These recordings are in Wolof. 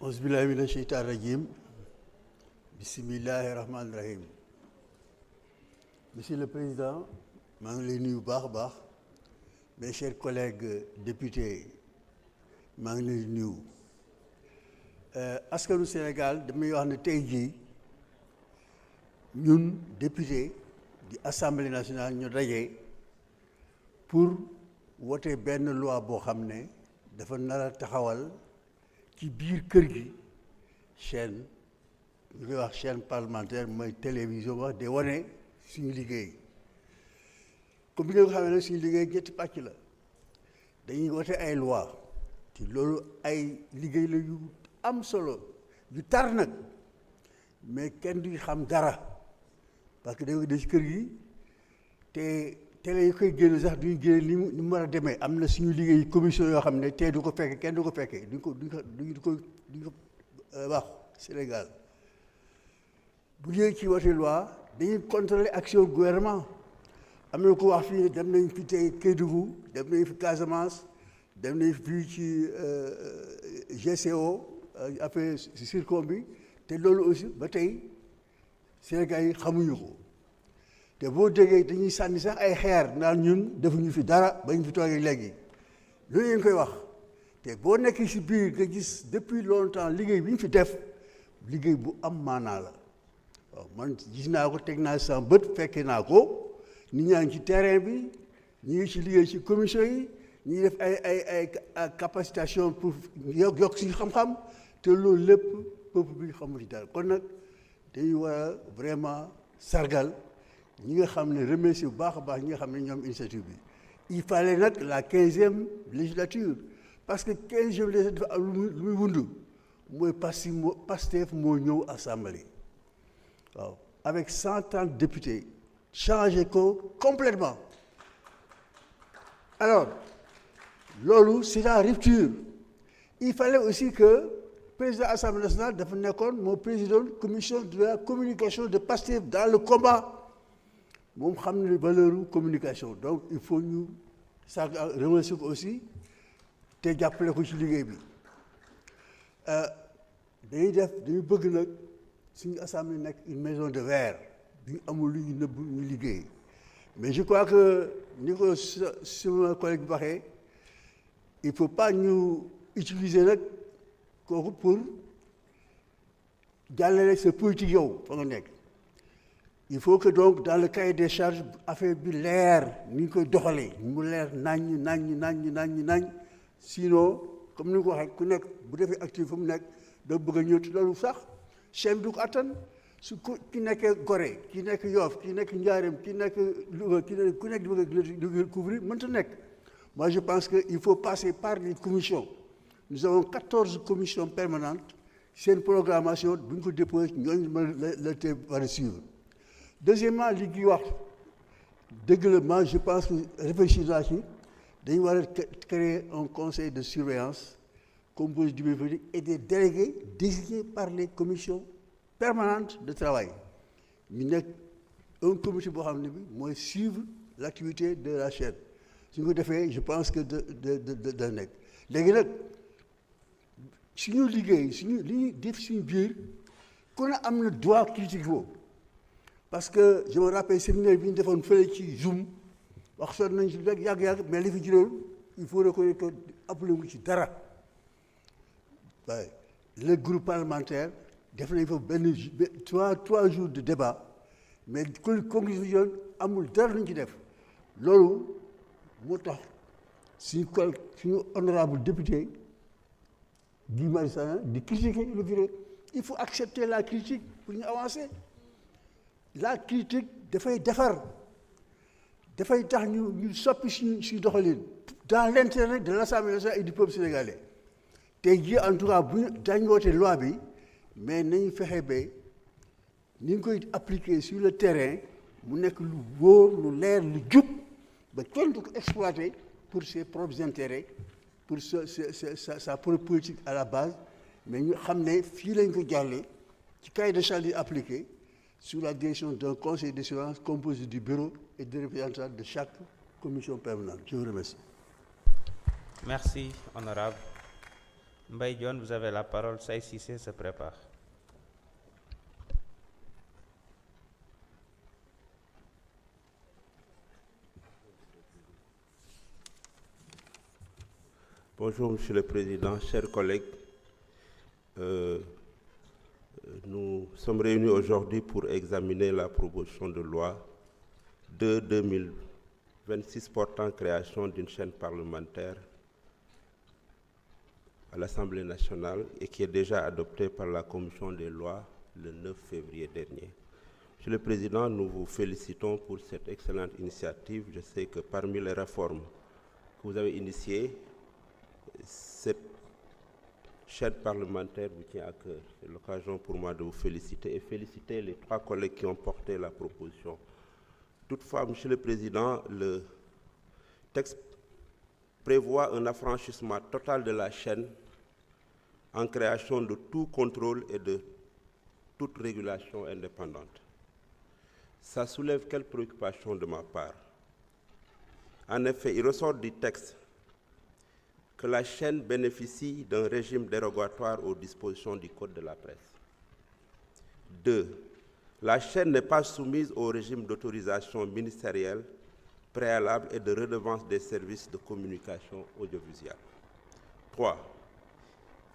Auzubillahi mina sheytaani rajim. Bismillahi rahmaani rahim. Monsieur le Président, maa ngi lay nuyu bu baax a baax. Mes chers collègues députés, maa ngi lay nuyu. Askanu Sénégal damay wax ne tey jii ñun député di Assemblée nationale ñu daje pour wote benn loi boo xam ne dafa nar a taxawal ci biir kër gi chaîne ñu koy wax chaîne parlementaire mooy télévision wax de wane suñu liggéey comme bi nga xam ne suñu liggéey ñetti pàcc la dañuy wote ay loi te loolu ay liggéey la yu am solo yu tar nag mais kenn du xam dara parce que dañoo des ci kër gi te télé yi koy génn sax duñu génne ni mu war a demee am na suñu liggéey commission yoo xam ne tey du ko fekkee kenn du ko fekkee duñ ko wax Sénégal bu ñëwee ci wote loi dañuy contrôler action gouvernement am na ko wax fii dem nañ fi tey Kédougou dem nañ fi Casamance dem nañ fii ci GCO affaire Circom bi te loolu aussi ba tey Sénégal yi xamuñu ko te boo déggee dañuy sànni sax ay xeer naan ñun defuñu fi dara ba ñu fi toogee léegi loolu ngeen koy wax te boo nekkee si biir nga gis depuis longtemps liggéey bi ñu fi def liggéey bu am maanaa la waaw man gis naa ko teg naa sama bët fekkee naa ko nit ñaa ngi ci terrain bi ñu ngi ci liggéey ci commission yi ñu ngi def ay capacitation pour yokk si xam-xam te loolu lépp peuple bi xamul ci dara kon nag dañuy war a vraiment sargal ñi nga xam ne remercier bu baax a baax ñi nga xam ne ñoom initiative bi il fallait nag la 15e législature parce que 15e législature dafa am lu muy wund mooy Pastef moo ñëw assemblée waaw avec 130 députés changé ko complètement alors loolu c'est la rupture il fallait aussi que président assemblée nationale dafa nekkoon moo président commission de la communication de Pastef dans le combat moom xam ne valeur communication donc il faut ñu sag remercier ko aussi te jàppale ko ci liggéey bi dañuy bëgg nag suñu assemblée nekk une maison de verre bi amul lu ñu nëbb ñu liggéey mais je crois que ni ko sama collègue bi waxee il faut pas ñu utiliser nag kooku pour jàllale sa politique yow fa nga nekk il faut que donc dans le cahier des charges affaire bi leer ni ñu koy doxalee mu leer nañ sinon comme ni nga ko waxee ku nekk bu defee actif fu mu nekk doo bëgg a ñëw te loolu sax chaîne du ko attan su ki nekkee Gorée ki nekk Yoff ki nekk Njaaréem ki nekk Louga ku nekk di bëgg a couvrir mënta nekk moi je pense que il faut passer par les commissions nous avons 14 commissions permanentes seen programmation bu ñu ko déposé ñooñu la te war a suivre deuxièmement li gi wax dëgg la moi je pense que réfléchir naa ci dañu war a créer un conseil de surveillance composé du bureau et des délégués désignés par les commissions permanentes de travail ñu nekk un comité boo xam ne bi mooy suivre l'activité de la chaîne su ñu ko defee je pense que da nekk léegi nag suñu liggéey suñu li ñuy def suñu biir ku ne am na droit critique boobu parce que je me rappelle séminaire bi ñu defoon fële ci Zoom wax sonn nañ ci rek yàgg mais li fi juróom il faut reconnaître que appelé wu ci dara waaye le groupe parlementaire def nañ fa benn trois jours de débat mais conclusion amul dara luñ ci def loolu moo tax suñu honorable député Guy Marius Sagna di critiquer le bureau il faut accepter la critique pour ñu avancer la critique dafay defar dafay tax ñu soppi suñu doxalin dans l'intérêt de l'Assemblée nationale et du peuple sénégalais tey jii en tout cas bu ñu dañ woote loi bi mais nañu fexe ba ni ñu koy appliquer sur le terrain mu nekk lu wóor lu leer lu jub ba kenn du ko exploiter pour ses propres intérêts pour sa propre politique à la base mais ñu xam ne fii lañ ko jàllee ci cahier de charges yi appliqué sous la direction d'un conseil de surveillance composé du bureau et des représentants de chaque commission permanente. Je vous remercie. Merci, honorable. Mbaye Dione, vous avez la parole. Saïd Cissé se prépare. Bonjour, Monsieur le Président, chers collègues. Nous sommes réunis aujourd'hui pour examiner la proposition de loi de 2026 portant création d'une chaîne parlementaire à l'Assemblée nationale et qui est déjà adoptée par la Commission des lois le 9 février dernier. Monsieur le Président, nous vous félicitons pour cette excellente initiative. Je sais que parmi les réformes que vous avez initiées, cette chaîne parlementaire vous tient à cœur. C'est l'occasion pour moi de vous féliciter et féliciter les 3 collègues qui ont porté la proposition. Toutefois, Monsieur le Président, le texte prévoit un affranchissement total de la chaîne en création de tout contrôle et de toute régulation indépendante. Ça soulève quelques préoccupations de ma part. En effet, il ressort du texte que la chaîne bénéficie d'un régime dérogatoire aux dispositions du Code de la presse. 2. La chaîne n'est pas soumise au régime d'autorisation ministérielle préalable et de redevance des services de communication audiovisuelle. 3.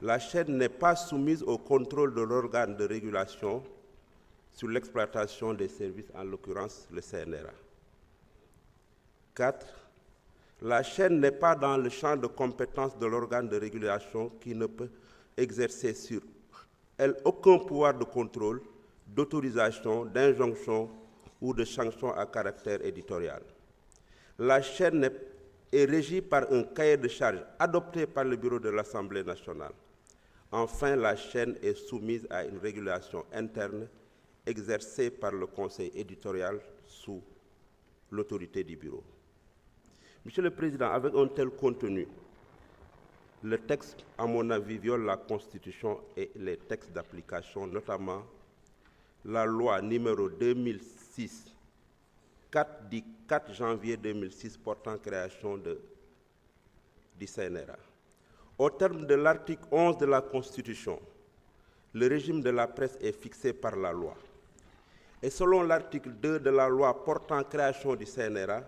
La chaîne n'est pas soumise au contrôle de l'organe de régulation sur l'exploitation des services, en l'occurrence le CNRA. 4. La chaîne n'est pas dans le champ de compétence de l'organe de régulation qui ne peut exercer sur elle aucun pouvoir de contrôle, d'autorisation, d'injonction ou de sanction à caractère éditorial. La chaîne est régie par un cahier de charges adopté par le bureau de l'Assemblée nationale. Enfin, la chaîne est soumise à une régulation interne exercée par le conseil éditorial sous l'autorité du bureau. Monsieur le Président, avec un tel contenu, le texte, à mon avis, viole la Constitution et les textes d'application, notamment la loi numéro 2006-4 du 4 janvier 2006 portant création du CNRA. Au terme de l'article 11 de la Constitution, le régime de la presse est fixé par la loi. Et selon l'article 2 de la loi portant création du CNRA,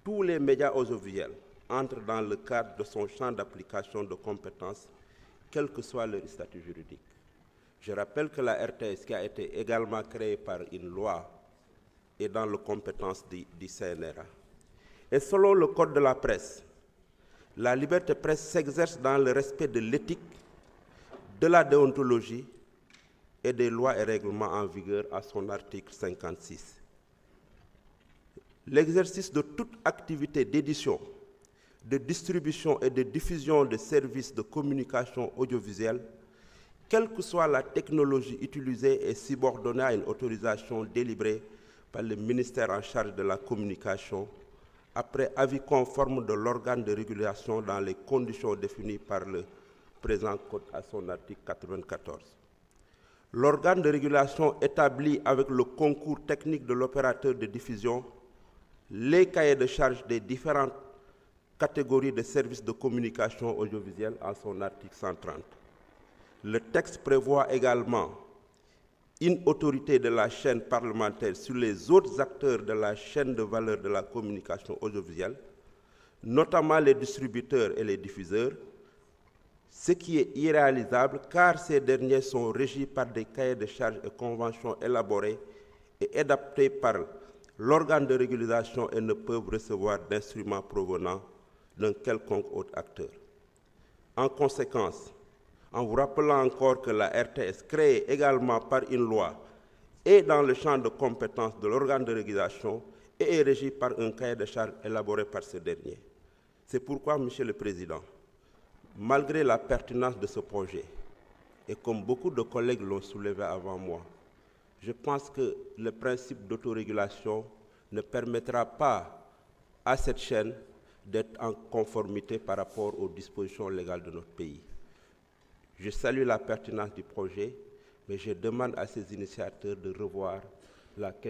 tous les médias audiovisuels entrent dans le cadre de son champ d'application de compétences, quel que soit leur statut juridique. Je rappelle que la RTS, qui a été également créée par une loi, est dans les compétences du CNRA. Et selon le Code de la presse, la liberté de presse s'exerce dans le respect de l'éthique, de la déontologie et des lois et règlements en vigueur à son article 56. L'exercice de toute activité d'édition, de distribution et de diffusion de services de communication audiovisuelle, quelle que soit la technologie utilisée, est subordonnée à une autorisation délivrée par le ministère en charge de la communication, après avis conforme de l'organe de régulation dans les conditions définies par le présent Code à son article 94. L'organe de régulation établit avec le concours technique de l'opérateur de diffusion les cahiers de charges des différentes catégories de services de communication audiovisuelle en son article 130. Le texte prévoit également une autorité de la chaîne parlementaire sur les autres acteurs de la chaîne de valeur de la communication audiovisuelle, notamment les distributeurs et les diffuseurs, ce qui est irréalisable car ces derniers sont régis par des cahiers de charges et conventions élaborés et adaptés par l'organe de régulation et ne peuvent recevoir d'instruments provenant d'un quelconque autre acteur. En conséquence, en vous rappelant encore que la RTS, créée également par une loi, est dans le champ de compétences de l'organe de régulation et est régie par un cahier de charges élaboré par ce dernier. C'est pourquoi, Monsieur le Président, malgré la pertinence de ce projet, et comme beaucoup de collègues l'ont soulevé avant moi, je pense que le principe d'autorégulation ne permettra pas à cette chaîne d'être en conformité par rapport aux dispositions légales de notre pays. Je salue la pertinence du projet, mais je demande à ces initiateurs de revoir la question